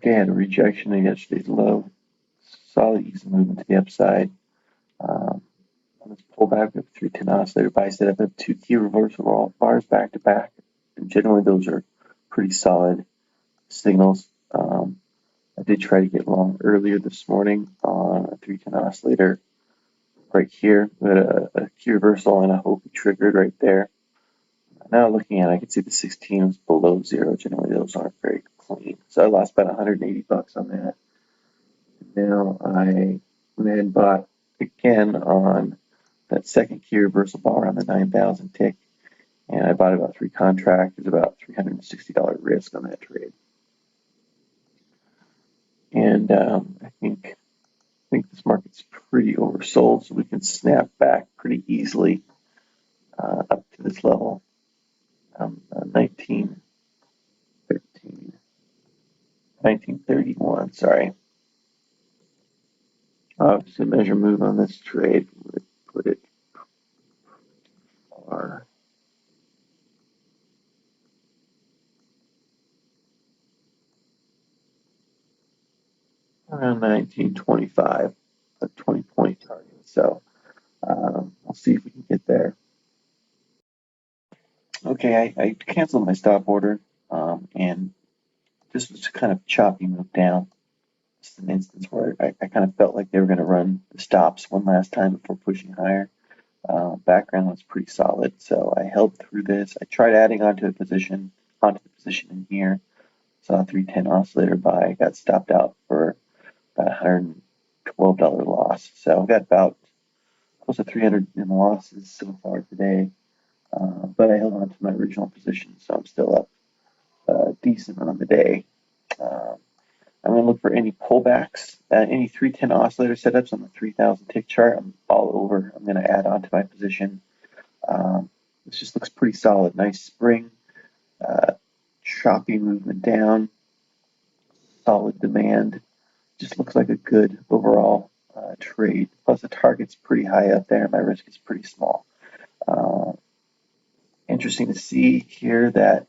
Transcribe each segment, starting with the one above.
Okay, I had a rejection of yesterday's low. Solid easy movement to the upside. On this pullback of 310 oscillator buy setup of 2 key reversal bars back to back. And generally those are pretty solid signals. I did try to get long earlier this morning on a 310 oscillator right here. We had a key reversal and a hope triggered right there. Now looking at it, I can see the 16 was below zero. Generally those aren't very clean. So I lost about 180 bucks on that. Now I went and bought again on that second key reversal bar on the 9,000 tick, and I bought about 3 contracts. There's about $360 risk on that trade, and I think this market's pretty oversold, so we can snap back pretty easily up to this level, 1931. Sorry. Obviously, measure move on this trade would put it far. Around 1925, a 20-point target. So we'll see if we can get there. Okay, I canceled my stop order, and this was kind of choppy move down. Just an instance where I kind of felt like they were going to run the stops one last time before pushing higher. Background was pretty solid, so I held through this. I tried adding onto the position in here. Saw a 310 oscillator buy, got stopped out for about $112 loss. So I've got about close to 300 in losses so far today, but I held on to my original position, so I'm still up decent on the day. I'm going to look for any pullbacks, any 310 oscillator setups on the 3,000 tick chart. I'm all over. I'm going to add on to my position. This just looks pretty solid. Nice spring, choppy movement down, solid demand. Just looks like a good overall trade. Plus the target's pretty high up there. My risk is pretty small. Interesting to see here that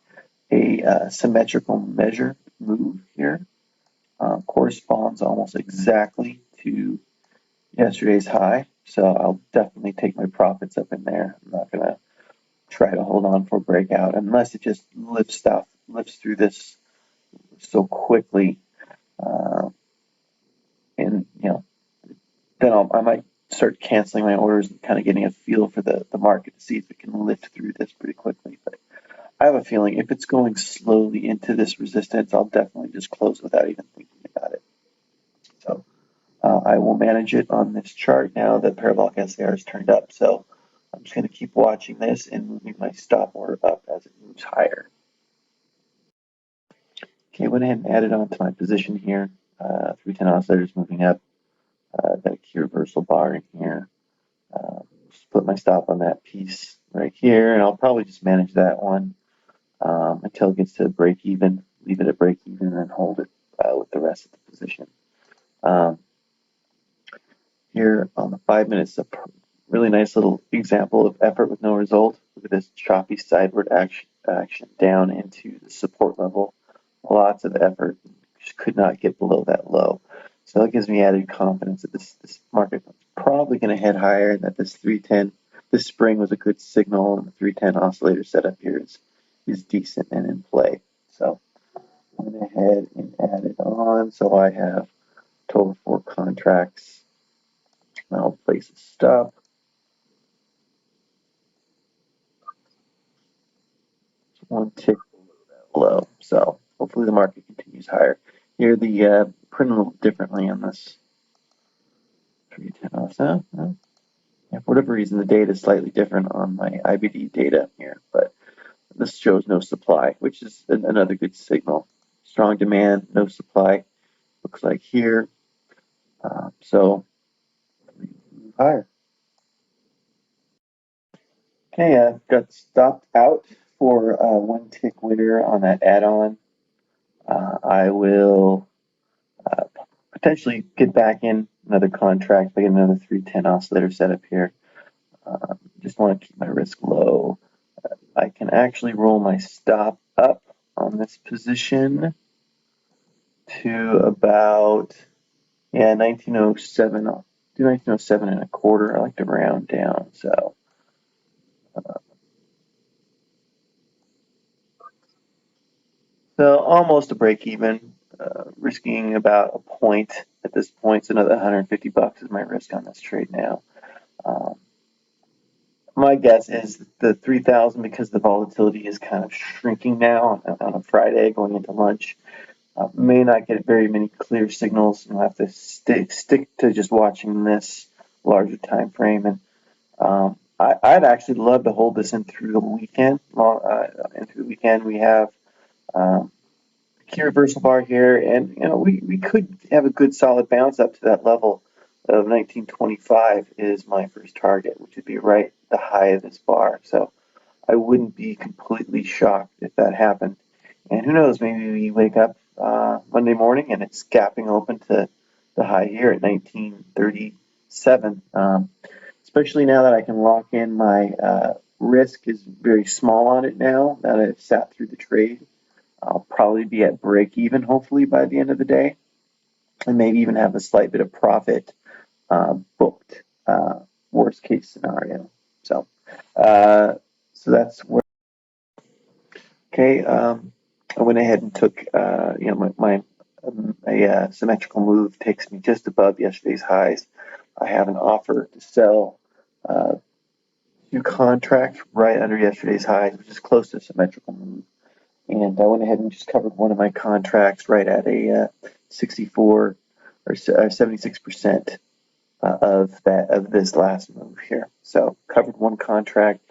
a symmetrical measure move here corresponds almost exactly to yesterday's high. So I'll definitely take my profits up in there. I'm not going to try to hold on for a breakout unless it just lifts through this so quickly. And then I might start canceling my orders and kind of getting a feel for the market to see if it can lift through this pretty quickly. But I have a feeling if it's going slowly into this resistance, I'll definitely just close without even thinking about it. So I will manage it on this chart now that parabolic SAR is turned up. So I'm just going to keep watching this and moving my stop order up as it moves higher. Okay, went ahead and added on to my position here. 310 oscillators moving up. Got a key reversal bar in here. Just put my stop on that piece right here, and I'll probably just manage that one until it gets to break even. Leave it at break even and then hold it with the rest of the position. Here on the 5 minutes, a really nice little example of effort with no result. Look at this choppy sideward action down into the support level. Lots of effort. Just could not get below that low. So that gives me added confidence that this market is probably going to head higher, and that this 310, this spring was a good signal, and the 310 oscillator setup here is decent and in play. So I'm going ahead and add it on. So I have a total of 4 contracts. I'll place a stop. It's 1 tick below that low. So hopefully the market continues higher. Here the print a little differently on this 310 also. Yeah, for whatever reason, the data is slightly different on my IBD data here, but this shows no supply, which is another good signal. Strong demand, no supply, looks like here. So move higher. Okay, I've got stopped out for 1 tick winner on that add-on. I will potentially get back in another contract, if I get another 310 oscillator setup here. Just want to keep my risk low. I can actually roll my stop up on this position to about 1907. I'll do 1907 and a quarter. I like to round down, so almost a break even. Risking about a point at this point. So another $150 is my risk on this trade now. My guess is the 3,000, because the volatility is kind of shrinking now on a Friday going into lunch. May not get very many clear signals, and I'll have to stick to just watching this larger time frame. And I'd actually love to hold this in through the weekend. And through the weekend, we have key reversal bar here, and we could have a good solid bounce up to that level of 1925 is my first target, which would be right the high of this bar. So I wouldn't be completely shocked if that happened. And who knows, maybe we wake up Monday morning and it's gapping open to the high here at 1937. Especially now that I can lock in my risk is very small on it now that I've sat through the trade. I'll probably be at break even, hopefully, by the end of the day, and maybe even have a slight bit of profit booked, worst case scenario. So that's where. Okay, I went ahead and took, my symmetrical move takes me just above yesterday's highs. I have an offer to sell two contracts right under yesterday's highs, which is close to a symmetrical move. And I went ahead and just covered one of my contracts right at a 64 or 76% of this last move here. So covered one contract,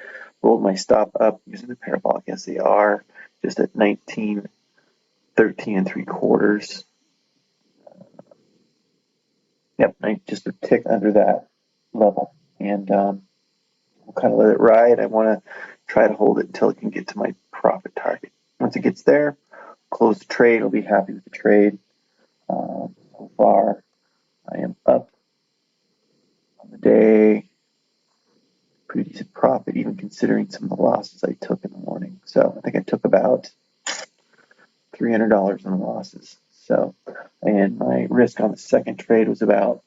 rolled my stop up using the parabolic SAR just at 1913 and 3/4. Yep, just a tick under that level, and we'll kind of let it ride. I want to try to hold it until it can get to my profit target. Once it gets there, close the trade. I'll be happy with the trade. So far, I am up on the day. Pretty decent profit, even considering some of the losses I took in the morning. So I think I took about $300 in the losses. So, and my risk on the second trade was about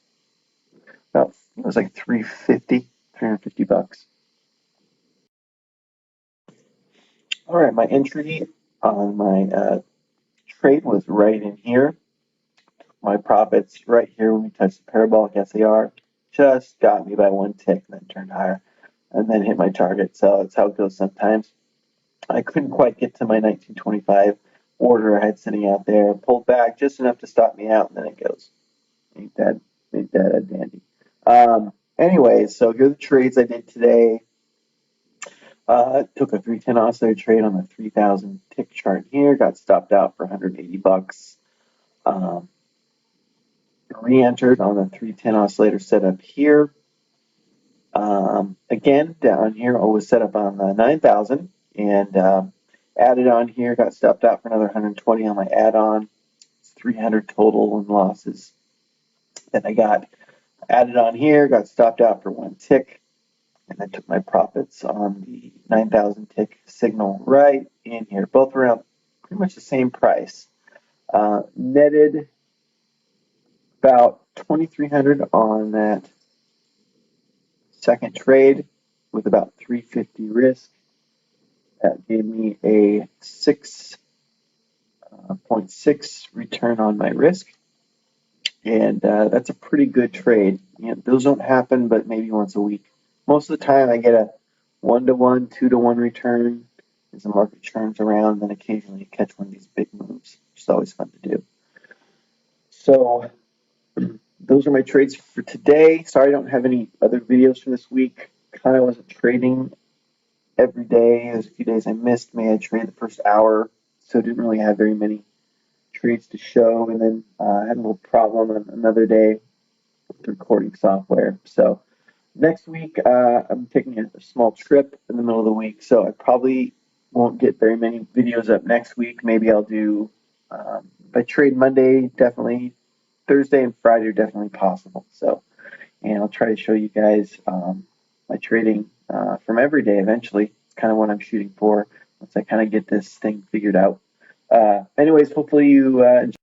it was like $350. All right, my entry on my trade was right in here. My profits right here when we touched the parabolic SAR just got me by one tick and then turned higher and then hit my target. So that's how it goes sometimes. I couldn't quite get to my 1925 order I had sitting out there. Pulled back just enough to stop me out, and then it goes. Ain't that a dandy. Anyways, so here are the trades I did today. Took a 310 oscillator trade on the 3,000 tick chart here. Got stopped out for $180. Re-entered on the 310 oscillator setup here. Again, down here, I was set up on the 9,000 and added on here. Got stopped out for another 120 on my add-on. It's 300 total in losses. Then I got added on here. Got stopped out for one tick. And I took my profits on the 9,000 tick signal right in here. Both around pretty much the same price. Netted about 2,300 on that second trade with about 350 risk. That gave me a 6.6 return on my risk. And that's a pretty good trade. Those don't happen but maybe once a week. Most of the time I get a 1-to-1, 2-to-1 return as the market churns around, then occasionally you catch one of these big moves, which is always fun to do. So those are my trades for today. Sorry I don't have any other videos for this week. Kind of wasn't trading every day. There's a few days I missed. Maybe I traded the first hour, so didn't really have very many trades to show. And then I had a little problem on another day with the recording software. So next week, I'm taking a small trip in the middle of the week, so I probably won't get very many videos up next week. Maybe I'll do, if I trade Monday, definitely. Thursday and Friday are definitely possible. So, and I'll try to show you guys my trading from every day eventually. It's kind of what I'm shooting for once I kind of get this thing figured out. Anyways, hopefully you enjoy.